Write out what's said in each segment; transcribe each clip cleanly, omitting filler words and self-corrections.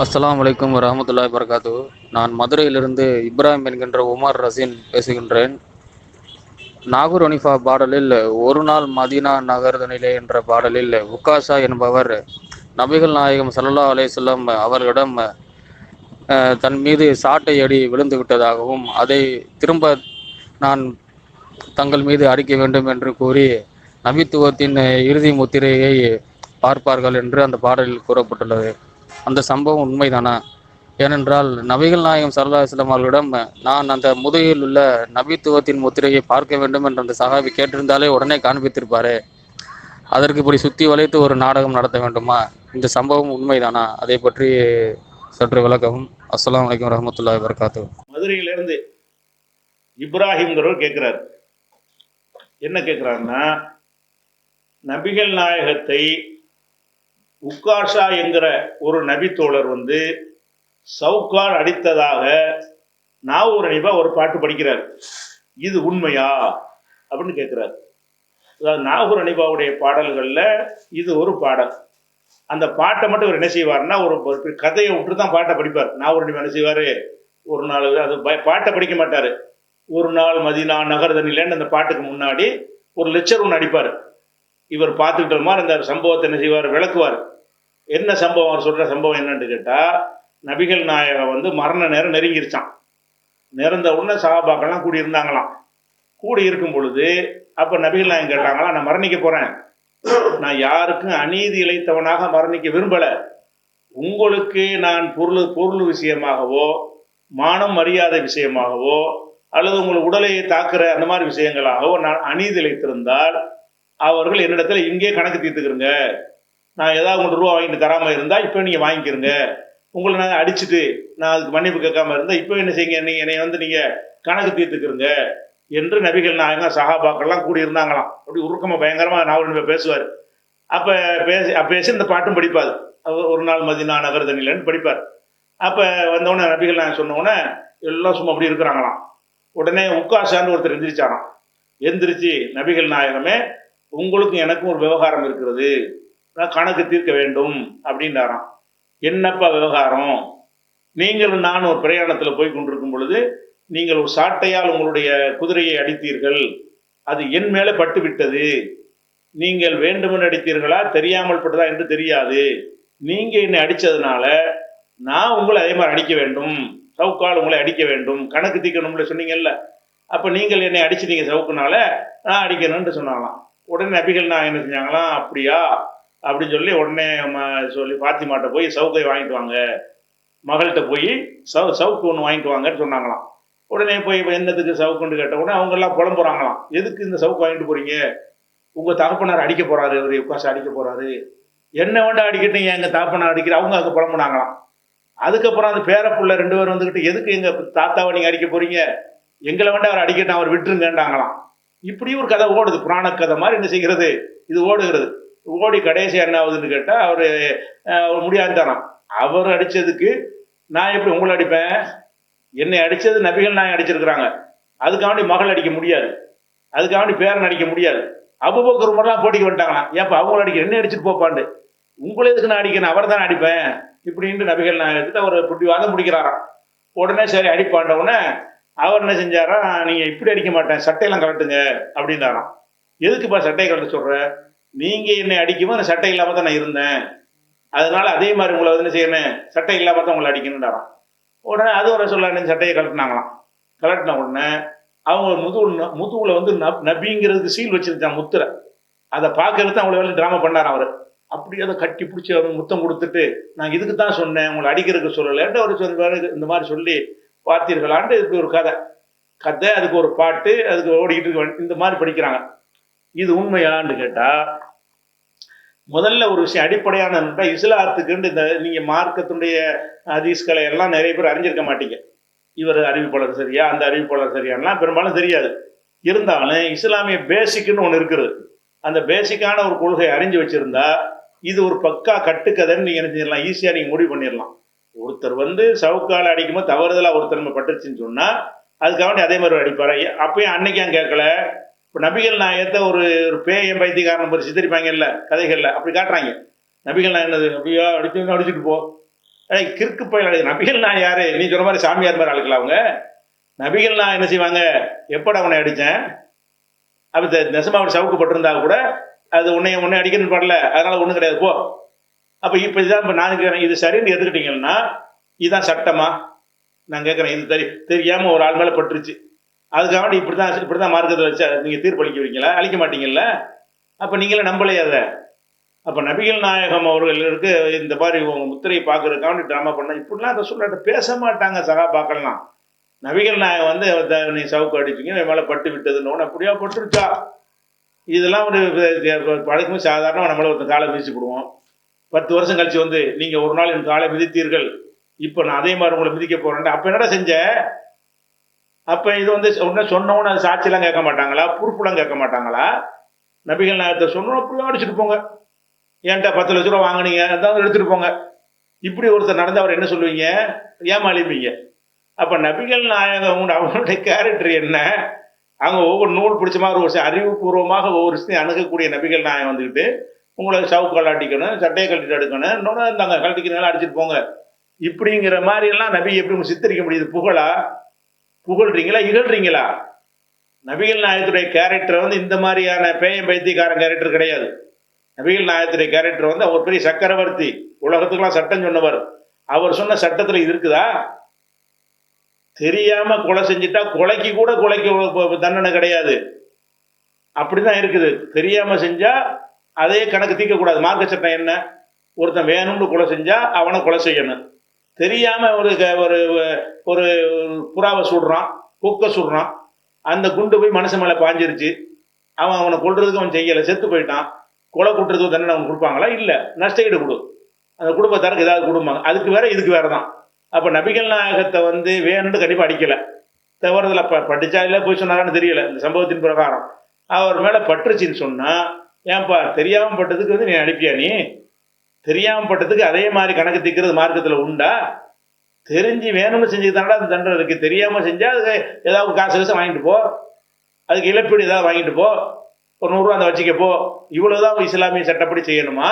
அஸ்ஸலாமு அலைக்கும் வரஹ்மத்துல்லாஹி வபரகாத்துஹு. நான் மதுரையிலிருந்து இப்ராஹிம் என்கின்ற உமர் ரசீன் பேசுகின்றேன். நாகூர் ஹனீஃபா பாடலில் ஒரு நாள் மதீனா நகர்தனிலே என்ற பாடலில் உக்காஷா என்பவர் நபிகள் நாயகம் ஸல்லல்லாஹு அலைஹி வஸல்லம் அவர்களிடம் தன் மீது சாட்டை அடி விழுந்து விட்டதாகவும் அதை திரும்ப நான் தங்கள் மீது அடிக்க வேண்டும் என்று கூறி நபித்துவத்தின் இறுதி முத்திரையை பார்ப்பார்கள் என்று அந்த பாடலில் கூறப்பட்டுள்ளது. அந்த சம்பவம் உண்மைதானா? ஏனென்றால் நபிகள் நாயகம் ஸல்லல்லாஹு அலைஹி வஸல்லம் அவர்களிடம் நான் அந்த முதுகில் உள்ள நபித்துவத்தின் முத்திரையை பார்க்க வேண்டும் என்று அந்த சஹாபி கேட்டிருந்தாலே உடனே காண்பித்திருப்பாரே. அதற்கு இப்படி சுற்றி வளைத்து ஒரு நாடகம் நடத்த வேண்டுமா? இந்த சம்பவம் உண்மைதானா? அதை பற்றி சற்று விளக்கவும். அஸ்ஸலாமு அலைக்கும் வரஹ்மத்துல்லாஹி வபரகாத்துஹு. மதுரையிலிருந்து இப்ராஹிம்ங்கிறவர் கேட்கிறார். என்ன கேட்கிறாருன்னா, நபிகள் நாயகத்தை உக்காஷா என்கிற ஒரு நபித்தோழர் சவுக்கால் அடித்ததாக நாவூர் ஹனீஃபா ஒரு பாட்டு படிக்கிறார். இது உண்மையா அப்படின்னு கேட்கிறார். அதாவது நாகூர் ஹனீஃபாவுடைய பாடல்கள்ல இது ஒரு பாடல். அந்த பாட்டை மட்டும் இவர் என்ன செய்வார்னா, ஒரு கதையை விட்டு தான் பாட்டை படிப்பார். நாகூர் ஹனீஃபா என்ன செய்வாரு, ஒரு நாள் அது பாட்டை படிக்க மாட்டாரு. ஒரு நாள் மதீனா நகர்தனிலேன்னு அந்த பாட்டுக்கு முன்னாடி ஒரு லெக்சர் ஒன்று அடிப்பார். இவர் பார்த்துக்கிட்ட மாதிரி அந்த சம்பவத்தை என்ன செய்வார், விளக்குவார். என்ன சம்பவம், அவர் சொல்ற சம்பவம் என்னன்னு கேட்டா, நபிகள் நாயகம் மரண நேரம் நெருங்கிருச்சான். நிறந்த உடனே சஹாபாக்கள்லாம் கூடி இருந்தாங்களாம். கூடி இருக்கும் பொழுது அப்ப நபிகள் நாயகம் கேட்டாங்களா, நான் மரணிக்க போறேன், நான் யாருக்கும் அநீதி இழைத்தவனாக மரணிக்க விரும்பல, உங்களுக்கு நான் பொருள் விஷயமாகவோ மானம் மரியாதை விஷயமாகவோ அல்லது உங்கள் உடலை தாக்குற அந்த மாதிரி விஷயங்களாகவோ நான் அநீதி இழைத்திருந்தால் அவர்கள் என்னிடத்துல இங்கே கணக்கு தீர்த்துக்கிறங்க. நான் ஏதாவது உங்களுக்கு ரூபா வாங்கிட்டு தராம இருந்தா இப்போ நீங்க வாங்கிக்கிறங்க. உங்களை நான் அடிச்சுட்டு நான் அதுக்கு மன்னிப்பு கேட்காம இருந்தா இப்போ என்ன செய்யுங்க, நீங்க என்னை நீங்க கணக்கு தீர்த்துக்கிறங்க என்று நபிகள் நாயகம் சஹாபாக்கள்லாம் கூடி இருந்தாங்களாம். அப்படி உருக்கமா பயங்கரமா நாவல் பேசுவார். அப்ப பேசி இந்த பாட்டும் படிப்பார். ஒரு நாள் மதீனா நகர்தனிலன்னு படிப்பார். அப்ப வந்தவுடனே நபிகள் நாயகம் சொன்ன உடனே எல்லாம் சும்மா அப்படி இருக்கிறாங்களாம். உடனே உக்காஷான்னு ஒருத்தர் எந்திரிச்சாராம். எந்திரிச்சு, நபிகள் நாயகமே, உங்களுக்கும் எனக்கும் ஒரு விவகாரம் இருக்கிறது, கணக்கு தீர்க்க வேண்டும் அப்படின்றாராம். என்னப்பா விவகாரம்? நீங்கள் நான் ஒரு பிரயாணத்துல போய் கொண்டிருக்கும் பொழுது நீங்கள் ஒரு சாட்டையால் உங்களுடைய குதிரையை அடித்தீர்கள், அது என் மேல பட்டு விட்டது. நீங்கள் வேண்டுமென்று அடித்தீர்களா தெரியாமல் பட்டதா என்று தெரியாது. நீங்க என்னை அடிச்சதுனால நான் உங்களை அதே மாதிரி அடிக்க வேண்டும், சவுக்கால் உங்களை அடிக்க வேண்டும், கணக்கு தீர்க்கணும்னு சொன்னீங்கல்ல, அப்ப நீங்கள் என்னை அடிச்சிட்டீங்க சவுக்குனால நான் அடிக்கணும்னு சொன்னாங்களாம். உடனே நபிகள் நான் என்ன செஞ்சாங்களாம், அப்படியா அப்படின்னு சொல்லி உடனே சொல்லி பாத்திமாட்ட போய் சவுக்கை வாங்கிட்டு வாங்க, மகள்கிட்ட போய் சவுக்கு ஒன்று வாங்கிட்டு வாங்கன்னு சொன்னாங்களாம். உடனே போய் என்னத்துக்கு சவுக்குன்னு கேட்ட உடனே அவங்க எல்லாம் புலம்புறாங்களாம். எதுக்கு இந்த சவுக்கு வாங்கிட்டு போறீங்க? உங்க தகப்பனார் அடிக்க போறாரு, இவர் உட்காசு அடிக்க போறாரு. என்ன வேண்டாம் அடிக்கட்டும், எங்க தகப்பனார் அடிக்கிற அவங்க அதுக்கு புலம்புனாங்களாம். அதுக்கப்புறம் அந்த பேரப்புள்ள 2 பேர் வந்துகிட்டு, எதுக்கு எங்க தாத்தாவை நீங்க அடிக்க போறீங்க, எங்களை வேண்டாம் அவர் அடிக்கட்டும், அவர் விட்டுருங்கன்றாங்களாம். இப்படி ஒரு கதை ஓடுது, புராண கதை மாதிரி என்ன செய்கிறது, இது ஓடுகிறது. ஓடி கடைசி என்ன ஆகுதுன்னு கேட்டா, அவரு முடியாதுதானாம். அவர் அடிச்சதுக்கு நான் எப்படி உங்களை அடிப்பேன்? என்னை அடிச்சது நபிகள் நாயகம் அடிச்சிருக்கிறாங்க, அதுக்காண்டி மகள் அடிக்க முடியாது, அதுக்காண்டி பேரன் அடிக்க முடியாது. அபூபக்கர் உமர்லாம் போட்டிக்கு வந்துட்டாங்களாம். ஏப்பா அவங்கள அடிக்க, என்ன அடிச்சுட்டு போப்பாண்டு, உங்களை எதுக்கு நான் அடிக்கணும், அவர் தான் அடிப்பேன் இப்படின்ட்டு நபிகள் நாயகத்தை அவர் பிடிவாதம் முடிக்கிறாராம். உடனே சரி அடிப்பாண்ட உடனே அவர் என்ன செஞ்சாரா, நீங்க இப்படி அடிக்க மாட்டேன், சட்டையெல்லாம் கலட்டுங்க அப்படின்றாராம். எதுக்குப்பா சட்டையை கலட்ட சொல்ற? நீங்க என்னை அடிக்கும்போது அந்த சட்டை இல்லாம தான் நான் இருந்தேன், அதனால அதே மாதிரி உங்களை என்ன செய்யணும், சட்டை இல்லாம தான் உங்களை அடிக்கணும்ன்றாராம். உடனே அது ஒரு சொல்ல சட்டையை கலட்டினாங்களாம். கலட்டின உடனே அவங்க முதுகுல நபிங்கிறதுக்கு சீல் வச்சிருக்காங்க, முத்திரை. அதை பார்க்கறது அவங்களை வேலை டிராமா பண்ணார் அவர். அப்படி அதை கட்டி பிடிச்சி அவர் முத்தம் கொடுத்துட்டு, நான் இதுக்கு தான் சொன்னேன், உங்களை அடிக்கிறதுக்கு சொல்லலைன்ட்டு அவர் இந்த மாதிரி சொல்லி பார்த்தீர்களான்ட்டு இதுக்கு ஒரு கதை, அதுக்கு ஒரு பாட்டு, அதுக்கு ஓடிக்கிட்டு இருக்க, இந்த மாதிரி படிக்கிறாங்க. இது உண்மையான்னு கேட்டா, முதல்ல ஒரு விஷயம் அடிப்படையான இஸ்லாத்துக்குன்னு இந்த நீங்க மார்க்கத்துடைய ஹதீஸ்களை எல்லாம் நிறைய பேர் அறிஞ்சிருக்க மாட்டீங்க. இவர் அறிவிப்பாளர் சரியா, அந்த அறிவிப்பாளர் சரியானலாம் பெரும்பாலும் தெரியாது. இருந்தாலும் இஸ்லாமிய பேசிக்னு ஒன்று இருக்குது. அந்த பேசிக்கான ஒரு கொள்கை அறிஞ்சு வச்சிருந்தா இது ஒரு பக்கா கட்டுக்கதைன்னு நீங்க என்ன செஞ்சிடலாம், ஈஸியா நீங்க முடிவு பண்ணிடலாம். ஒருத்தர் சவுக்கால அடிக்கும்போது தவறுதலா ஒருத்தர் நம்ம பட்டுச்சுன்னு சொன்னா அதுக்காக அதே மாதிரி அடிப்பாரு. அப்பயும் அன்னைக்கும் கேட்கல. இப்போ நபிகள் நாயகத்தை ஒரு பேயம் பைத்தியக்காரன் சித்தரிப்பாங்கல்ல கதைகள்ல, அப்படி காட்டுறாங்க. நபிகள் நாயகம் அப்படியா அடிச்சுட்டு போ, கிறுக்கு பயில நபிகள் நான் யாரு? நீ சொன்ன மாதிரி சாமியார் மாதிரி ஆளுக்கலாம் அவங்க. நபிகள் நான் என்ன செய்வாங்க? எப்பட அவனை அடித்தேன், அப்போ நெசமா அவர் சவுக்கப்பட்டிருந்தா கூட அது உன்னை அடிக்கணும்னு பாடல, அதனால ஒன்றும் கிடையாது போ. அப்போ இப்போ இதுதான் இப்போ நான் கேட்குறேன், இது சரின்னு எடுத்துக்கிட்டீங்கன்னா இதுதான் சட்டமா? நான் கேட்குறேன், இது தெரியாமல் ஒரு ஆள் மேலே பட்டுருச்சு, அதுக்காக இப்படி தான் மார்க்கத்தில் வச்சு நீங்கள் தீர்ப்பளிக்க வைங்களா? அளிக்க மாட்டீங்கல்ல? அப்போ நீங்களே நம்பலையே அதை. அப்போ நபிகள் நாயகம் அவர்களுக்கு இந்த மாதிரி முத்திரையை பார்க்கறதுக்காக ட்ராமா பண்ண இப்படிலாம் அதை சொல்ல பேச மாட்டாங்க சகாபாக்கள்லாம். நபிகள் நாயகம் வந்து நீ சவுக்கு அடிச்சிங்க, என் மேலே பட்டு விட்டதுன்னு அப்படியா பட்டுருச்சா? இதெல்லாம் ஒரு பழக்கமே சாதாரணமாக நம்மள ஒருத்தர் காலை மிதிச்சு விடுவோம். 10 வருஷம் கழிச்சு வந்து நீங்கள் ஒரு நாள் என் காலை மிதித்தீர்கள், இப்போ நான் அதே மாதிரி உங்களை மிதிக்க போகிறேன். அப்போ என்னடா செஞ்ச? அப்போ இது வந்து சொன்னவொன்னு அது சாட்சியெல்லாம் கேட்க மாட்டாங்களா? பொறுப்புலாம் கேட்க மாட்டாங்களா? நபிகள் நாயகத்தை சொன்னோம் அப்படியே அடிச்சுட்டு போங்க, ஏன்டா 10 லட்ச ரூபா வாங்கினீங்க அதான் எடுத்துகிட்டு போங்க. இப்படி ஒருத்தர் நடந்து அவர் என்ன சொல்லுவீங்க? ஏமாளிப்பீங்க. அப்போ நபிகள் நாயகம் அவங்களுடைய கேரக்டர் என்ன? அவங்க ஒவ்வொரு நூல் பிடிச்ச மாதிரி ஒரு அறிவுபூர்வமாக ஒவ்வொரு விஷயத்தையும் அணுகக்கூடிய நபிகள் நாயகம் வந்துக்கிட்டு உங்களை சவுக்கால் அடிக்கணும், சட்டையை கழட்டிட்டு எடுக்கணும், இன்னொன்று இருந்தாங்க கழட்டிக்கிறனால அடிச்சுட்டு போங்க, இப்படிங்கிற மாதிரி எல்லாம் நபி எப்படி சித்தரிக்க முடியுது? புகழ்றீங்களா இகழ்றீங்களா? நபிகள் நாயகத்துடைய கேரக்டர் வந்து இந்த மாதிரியான பேயம் பைத்தியக்காரன் கேரக்டர் கிடையாது. நபிகள் நாயகத்துடைய கேரக்டர் வந்து அவர் பெரிய சக்கரவர்த்தி, உலகத்துக்கெல்லாம் சட்டம் சொன்னவர். அவர் சொன்ன சட்டத்தில் இது இருக்குதா? தெரியாம கொலை செஞ்சுட்டா கொலைக்கு தண்டனை கிடையாது, அப்படிதான் இருக்குது. தெரியாம செஞ்சா அதே கணக்கு தீர்க்கக்கூடாது. மார்க்க சட்டம் என்ன? ஒருத்தன் வேணும்னு கொலை செஞ்சா அவனை கொலை செய்யணும். தெரியாம ஒரு ஒரு புறாவை சுடுறான், கொக்க சுடுறான், அந்த குண்டு போய் மனுஷன் மேலே பாஞ்சிருச்சு, அவனை கொல்றதுக்கு அவன் செய்யலை, செத்து போயிட்டான், கொலை குற்றத்துக்கு தண்டனை அவன் கொடுப்பாங்களா? இல்லை, நஷ்டஈடு கொடு, அந்த குடும்பத்தாருக்கு ஏதாவது கொடுப்பாங்க. அதுக்கு வேற இதுக்கு வேற தான். அப்போ நபிகள் நாயகத்தை வந்து வேணும்னு கண்டிப்பாக அடிக்கலை, தவறுதல படிச்சா இல்லை போய் சொன்னாரான்னு தெரியல. இந்த சம்பவத்தின் பிரகாரம் அவர் மேலே பட்டுருச்சின்னு சொன்னால், ஏன்பா தெரியாமல் பட்டதுக்கு வந்து நீ அனுப்பியா? நீ தெரியாமல் பட்டதுக்கு அதே மாதிரி கணக்கு தீர்க்கிறது மார்க்கத்தில் உண்டா? தெரிஞ்சு வேணும்னு செஞ்சுக்கிட்டாண்டா அந்த தண்டனை இருக்குது. தெரியாமல் செஞ்சால் அதுக்கு ஏதாவது காசு வாங்கிட்டு போ, அதுக்கு இழப்பீடு ஏதாவது வாங்கிட்டு போ, ஒரு 100 ரூபா அந்த வச்சுக்கப்போ, இவ்வளோதான் இஸ்லாமிய சட்டப்படி செய்யணுமா?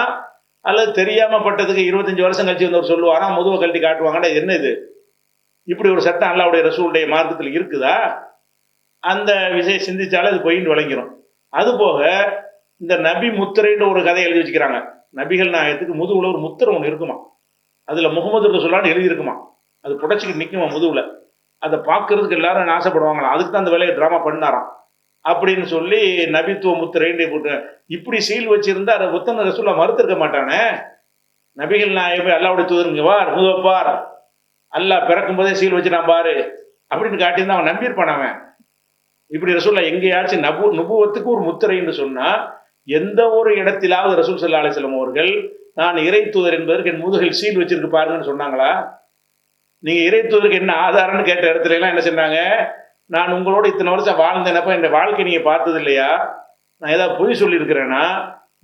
அல்லது தெரியாமல் பட்டதுக்கு 25 வருஷம் கழிச்சு வந்து ஒரு சொல்லுவானா முதுவை கழட்டி காட்டுவாங்கடா, என்ன இது? இப்படி ஒரு சட்டம் அல்லாஹ்வுடைய ரசூலுடைய மார்க்கத்தில் இருக்குதா? அந்த விஷயம் சிந்திச்சாலே அது பொய்ன்னு விளங்கிடும். அதுபோக இந்த நபி முத்திரைன்னு ஒரு கதை எழுதி வச்சுக்கிறாங்க. நபிகள் நாயகத்துக்கு முதுகுல ஒரு முத்திரை ஒன்று இருக்குமா, அதுல முகமது ரசூலுல்லாஹ்னு எழுதி இருக்குமா, அது புடைச்சிக்கிட்டு நிற்குமா முதுகுல, அதை பார்க்கறதுக்கு எல்லாரும் ஆசைப்படுவாங்களாம். அதுக்கு தான் அந்த வேலையை ட்ராமா பண்ணாராம் அப்படின்னு சொல்லி நபித்துவ முத்திரைன்னு போட்டு இப்படி சீல் வச்சிருந்தா அதை புத்தன ரசூலுல்லாஹ் மறுத்திருக்க மாட்டானே. நபிகள் நாயகம் அல்லாஹ்வுடைய தூதருங்க வார் முதுவப்பார், அல்லாஹ் பிறக்கும் போதே சீல் வச்சுட்டான் பாரு அப்படின்னு காட்டியிருந்தா அவன் நம்பியிருப்பான். அவன் இப்படி ரசூலுல்லாஹ் எங்கேயாச்சும் நுபுவத்துக்கு ஒரு முத்திரைன்னு சொன்னா எந்த ஒரு இடத்திலாவது ரசூல் ஸல்லல்லாஹு அலைஹி வஸல்லம் அவர்கள் நான் இறை தூதர் என்பதற்கு என் முதுகில் சீல் வச்சிருக்கு பாருங்கன்னு சொன்னாங்களா? நீங்க இறை தூதருக்கு என்ன ஆதாரம்னு கேட்ட இடத்துல எல்லாம் என்ன சொன்னாங்க? நான் உங்களோட இத்தனை வருஷம் வாழ்ந்தேனப்ப இந்த வாழ்க்கை நீங்க பார்த்தது இல்லையா? நான் ஏதாவது பொய் சொல்லியிருக்கிறேன்னா?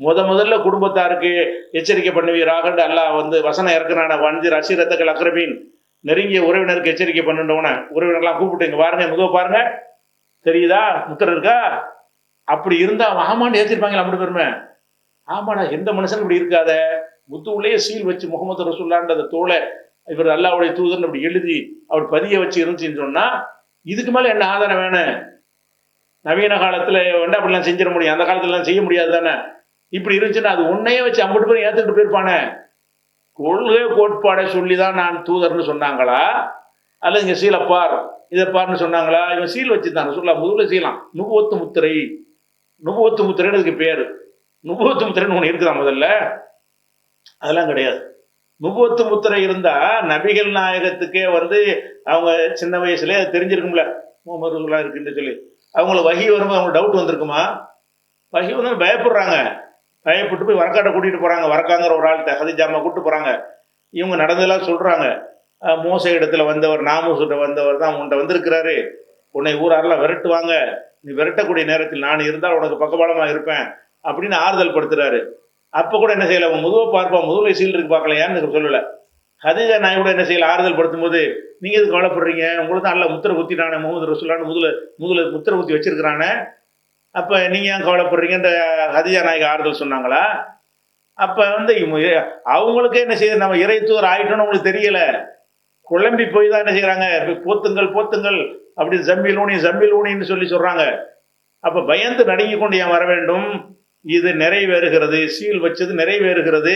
முதல்ல குடும்பத்தாருக்கு எச்சரிக்கை பண்ணுவீராக அல்லாஹ் வந்து வசனம் இறக்குறான, வந்து ரசீரத்தக்கள் அக்ரபீன், நெருங்கிய உறவினருக்கு எச்சரிக்கை பண்ணுன்றவன உறவினர்லாம் கூப்பிட்டு இங்க பாருங்க முதுவை பாருங்க, தெரியுதா முத்திரை இருக்கா? அப்படி இருந்தா ஆமான்னு ஏற்றிருப்பாங்களா? அப்படி பெருமை ஆமாடா, எந்த மனுஷன் இப்படி இருக்காத, முத்துவுலேயே சீல் வச்சு முகமது ரசூலுல்லாஹ்ன்ற அந்த தோலை இவர் அல்லாஹ்வுடைய தூதர்னு அப்படி எழுதி அவர் பதிய வச்சு இருந்துச்சுன்னு சொன்னா இதுக்கு மேல என்ன ஆதாரம் வேணும்? நவீன காலத்துல வந்து அப்படிலாம் செஞ்சிட முடியும், அந்த காலத்துலலாம் செய்ய முடியாது தானே. இப்படி இருந்துச்சுன்னா அது உன்னையே வச்சு 50 பேர் ஏத்துக்கிட்டு போயிருப்பானே. கொள்கை கோட்பாடை சொல்லிதான் நான் தூதர்னு சொன்னாங்களா, அல்லது இங்க சீலப்பார் இதை பார்ன்னு சொன்னாங்களா? இவன் சீல் வச்சுதான் ரசூலுல்லாஹ் முதுகுல செய்யலாம். நுபுவத்து முத்திரை, நுபுவத்து முத்திரைன்னு அதுக்கு பேரு. நுபுவத்து முத்திரைன்னு ஒன்று இருக்குதா முதல்ல? அதெல்லாம் கிடையாது. நுபுவத்து முத்திரை இருந்தா நபிகள் நாயகத்துக்கே வந்து அவங்க சின்ன வயசுல அது தெரிஞ்சிருக்கும்ல, முகமது ரசூலுல்லாஹ் இருக்குன்னு சொல்லி அவங்கள வஹி வரும்போது அவங்களுக்கு டவுட் வந்திருக்குமா? வஹி வந்து பயப்படுறாங்க, பயப்பட்டு போய் வரக்காட்டை கூட்டிட்டு போறாங்க. வரக்காங்கிற ஒரு ஆள்கிட்ட ஹதீஜாமா கூப்பிட்டு போறாங்க. இவங்க நடந்ததெல்லாம் சொல்றாங்க. மோச இடத்துல வந்தவர், நாமூசுட்ட வந்தவர் தான் உன்கிட்ட வந்திருக்கிறாரு, உன்னை ஊராரெல்லாம் விரட்டுவாங்க, நீ விரட்டக்கூடிய நேரத்தில் நான் இருந்தால் உனக்கு பக்கபலமா இருப்பேன் அப்படின்னு ஆறுதல் படுத்துறாரு. அப்ப கூட என்ன செய்யல, அவன் முதுவை பார்ப்பான், முதுகுலை சீல் இருக்கு பார்க்கலையான்னு சொல்லல. ஹதீஜா நாய் கூட என்ன செய்யல, ஆறுதல் படுத்தும் போது நீங்க எதுக்கு கவலைப்படுறீங்க, உங்களுக்கு தான் அல்ல முத்திரை குத்திட்டானே, முகமது ரசூலுல்லாஹ்னு முதுகுல முத்திரை குத்தி வச்சிருக்கிறானே, அப்ப நீங்க ஏன் கவலைப்படுறீங்கன்ற ஹதீஜா நாய்க்கு ஆறுதல் சொன்னாங்களா? அப்ப வந்து அவங்களுக்கே என்ன செய்யுது, நம்ம இறைத்தூதர் ஆயிட்டோம்னு உங்களுக்கு தெரியல, குழம்பி போய் தான் என்ன செய்யறாங்க, போத்துங்கள் போத்துங்கள் அப்படி ஜம்பில் ஊனின்னு சொல்லி சொல்றாங்க. அப்ப பயந்து நடுங்கி கொண்டு ஏன் வர வேண்டும்? இது நிறைவேறுகிறது, சீல் வச்சது நிறைவேறுகிறது.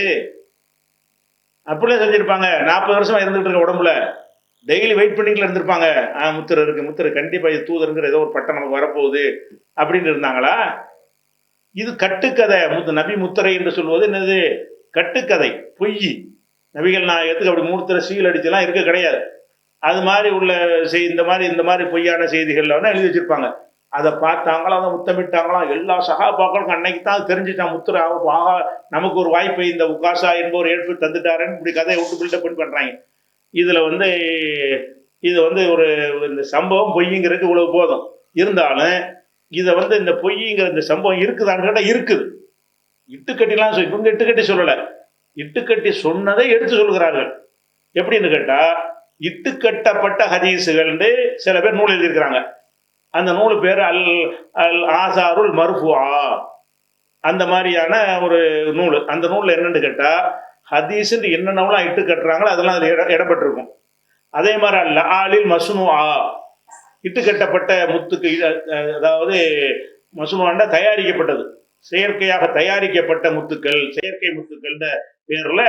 அப்படியே செஞ்சிருப்பாங்க. 40 வருஷமா இருந்துட்டு இருக்க உடம்புல டெய்லி வெயிட் பண்ணிட்டு இருந்திருப்பாங்க. முத்திரை இருக்கு, முத்திரை கண்டிப்பா இது தூதருங்கிற ஏதோ ஒரு பட்டம் நமக்கு வரப்போகுது அப்படின்னு இருந்தாங்களா? இது கட்டுக்கதை. நபி முத்திரை என்று சொல்வது என்னது? கட்டுக்கதை, பொய். நபிகள் நாயகத்துக்கு அப்படி மூர்த்திர சீல் அடிச்செல்லாம் இருக்க கிடையாது. அது மாதிரி உள்ள இந்த மாதிரி பொய்யான செய்திகள்ல வந்து எழுதி வச்சிருப்பாங்க. அதை பார்த்தாங்களா, அதை முத்தமிட்டாங்களாம். எல்லா சகாபாக்களுக்கும் அன்னைக்கு தான் தெரிஞ்சுட்டான் முத்திரை. ஆகா, நமக்கு ஒரு வாய்ப்பை இந்த உகாசா என்பவர் ஏற்பு தந்துட்டாருன்னு இப்படி கதையை விட்டு பில்டப் பண்ணி பண்றாங்க. இதுல வந்து இது வந்து ஒரு இந்த சம்பவம் பொய்ங்கிறதுக்கு இவ்வளவு போதும். இருந்தாலும் இதை வந்து இந்த பொய்ங்கிற இந்த சம்பவம் இருக்குதான்னு கேட்டா இருக்குது. இட்டுக்கட்டிலாம் இவங்க இட்டுக்கட்டி சொல்லலை, இட்டுக்கட்டி சொன்னதை எடுத்து சொல்கிறார்கள். எப்படின்னு கேட்டா, இட்டுக்கட்டப்பட்ட ஹதீஸுகள் சில பேர் நூல் எழுதியிருக்கிறாங்க. அந்த நூல் பேர் அல் அல் ஆசாருல் மர்ஃபுஆ, அந்த மாதிரியான ஒரு நூல். அந்த நூல்ல என்னன்னு கேட்டா, ஹதீஸ் என்னென்னலாம் இட்டு கட்டுறாங்களோ அதெல்லாம் அதில் இடப்பட்டிருக்கும். அதே மாதிரி அல்ல ஆலில் மசுனுஆ, இட்டு கட்டப்பட்ட முத்துக்கு, அதாவது மசுனுஆண்டா தயாரிக்கப்பட்டது, செயற்கையாக தயாரிக்கப்பட்ட முத்துக்கள், செயற்கை முத்துக்கள் பேர்ல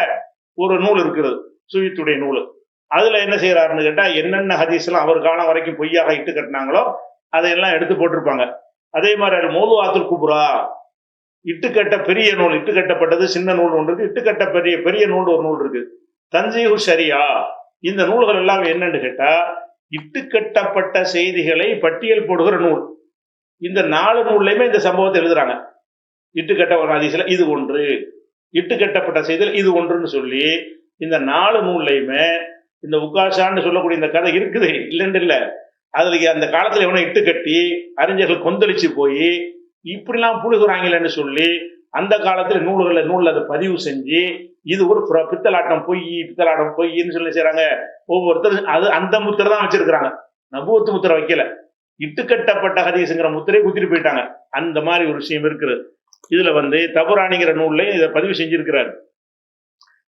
ஒரு நூல் இருக்கிறது, சுயித்துடைய நூல். அதுல என்ன செய்யறாருன்னு கேட்டா, என்னென்ன ஹதீஸ் எல்லாம் அவர் காலம் வரைக்கும் பொய்யாக இட்டு கட்டினாங்களோ அதையெல்லாம் எடுத்து போட்டிருப்பாங்க. அதே மாதிரி மௌதுஆத்துல் குப்ரா, இட்டுக்கட்ட பெரிய நூல், இட்டு கட்டப்பட்டது சின்ன நூல் ஒன்று இருக்கு, இட்டுக்கட்ட பெரிய நூல் ஒரு நூல் இருக்கு, தன்சீஹு ஷரியா. இந்த நூல்கள் எல்லாம் என்னன்னு கேட்டா, இட்டுக்கட்டப்பட்ட செய்திகளை பட்டியல் போடுகிற நூல். இந்த 4 நூல்லையுமே இந்த சம்பவத்தை எழுதுறாங்க. இட்டுக்கட்ட ஒரு ஹதீஸ்ல இது ஒன்று, இட்டுக்கட்டப்பட்ட செய்தியில் இது ஒன்றுன்னு சொல்லி இந்த 4 நூல்லையுமே இந்த உகாஷான்னு சொல்லக்கூடிய இந்த கதை இருக்குது, இல்லைன்னு இல்லை. அதுல அந்த காலத்துல எவனை இட்டு கட்டி அறிஞர்கள் கொந்தளிச்சு போய் இப்படிலாம் புழுகுறாங்களேன்னு சொல்லி அந்த காலத்துல நூல்ல அதை பதிவு செஞ்சு இது ஒரு பித்தலாட்டம் பொய்ன்னு சொல்லி செய்யறாங்க. ஒவ்வொருத்தரும் அது அந்த முத்திரை தான் வச்சிருக்கிறாங்க, நபுவத்து முத்திரை வைக்கல. இட்டுக்கட்டப்பட்ட ஹதீஸுங்கிற முத்திரையை குத்திட்டு போயிட்டாங்க. அந்த மாதிரி ஒரு விஷயம் இருக்குது. இதுல வந்து தபுரானிங்கிற நூல்லையும் இதை பதிவு செஞ்சிருக்கிறார்.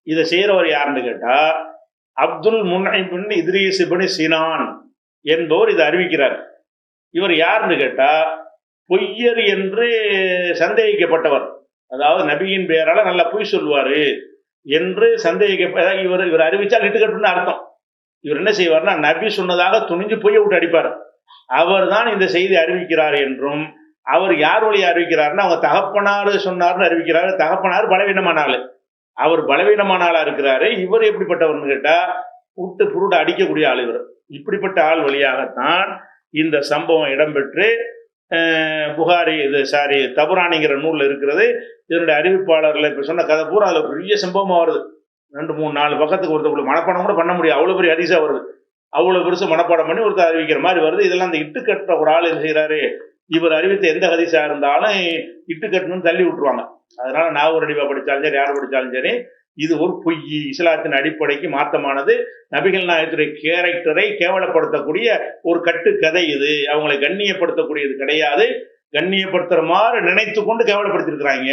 இதை செய்யறவர் யாருன்னு கேட்டா, அப்துல் முன்ஐம் இத்ரீஸ் இப்னு சினான் என்பவர் இதை அறிவிக்கிறார். இவர் யாருன்னு கேட்டா, பொய்யர் என்று சந்தேகிக்கப்பட்டவர். அதாவது நபியின் பெயரால நல்லா பொய் சொல்லுவாரு என்று இவர் அறிவிச்சால் இட்டுக்கட்டுன்னு அர்த்தம். இவர் என்ன செய்வார்னா, நபி சொன்னதாக துணிஞ்சு பொய்யை விட்டு அடிப்பார். அவர் தான் இந்த செய்தி அறிவிக்கிறார் என்றும், அவர் யார் வழியா அறிவிக்கிறார்னா, அவங்க தகப்பனாரு சொன்னார்னு அறிவிக்கிறாரு. தகப்பனார் பலவீனமான ஆளு, அவர் பலவீனமான ஆளா இருக்கிறாரு. இவர் எப்படிப்பட்டவர்னு கேட்டா, விட்டு புருட அடிக்கக்கூடிய ஆள் இவர். இப்படிப்பட்ட ஆள் வழியாகத்தான் இந்த சம்பவம் இடம்பெற்று புகாரி தபுரானிங்கிற நூல்ல இருக்கிறது. இதனுடைய அறிவிப்பாளர்கள் இப்ப சொன்ன கதை பூரா அதுல பெரிய சம்பவமா வருது. 2, 3, 4 பக்கத்துக்கு ஒருத்தர் மனப்பாடம் கூட பண்ண முடியும், அவ்வளவு பெரிய ஹதீஸா வருது. அவ்வளவு பெருசு மனப்பாடம் பண்ணி ஒருத்தர் அறிவிக்கிற மாதிரி வருது. இதெல்லாம் அந்த இட்டுக்கட்டுற ஒரு ஆள் என்ன செய்யறாரு, இவர் அறிவித்த எந்த ஹதீஸா இருந்தாலும் இட்டுக்கட்டணும்னு தள்ளி விட்டுருவாங்க. அதனால நான் ஒரு அடிப்பா படிச்சாலும் சரி, யார் படிச்சாலும் சரி, இது ஒரு பொய், இஸ்லாத்தின் அடிப்படைக்கு மாற்றமானது, நபிகள் நாயகத்துடைய கேரக்டரை கேவலப்படுத்தக்கூடிய ஒரு கட்டுக்கதை. இது அவங்களை கண்ணியப்படுத்தக்கூடியது கிடையாது. கண்ணியப்படுத்துற மாதிரி நினைத்து கொண்டு கேவலப்படுத்திருக்கிறாங்க.